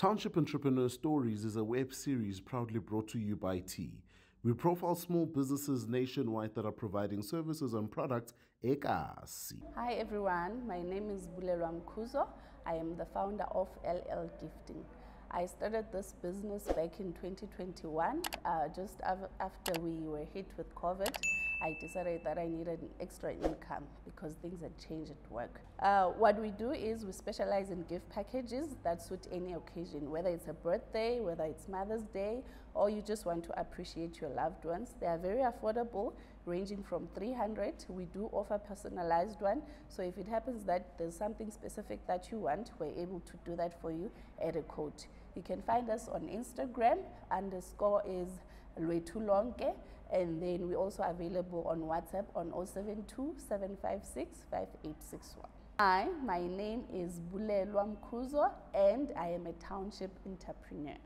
Township Entrepreneurs Stories is a web series proudly brought to you by T. We profile small businesses nationwide that are providing services and products ekasi. Hi everyone, my name is Bulelwa Mkhuzo. I am the founder of LL Gifting. I started this business back in 2021, just after we were hit with COVID. I decided that I needed an extra income because things had changed at work. What we do is we specialize in gift packages that suit any occasion, whether it's a birthday, whether it's Mother's Day, or you just want to appreciate your loved ones. They are very affordable, ranging from 300. We do offer personalized one. So if it happens that there's something specific that you want, we're able to do that for you at a quote. You can find us on Instagram, underscore is Lwetulonke, and then we're also available on WhatsApp on 072-756-5861. Hi, my name is Bulelwa Mkhuzo, and I am a township entrepreneur.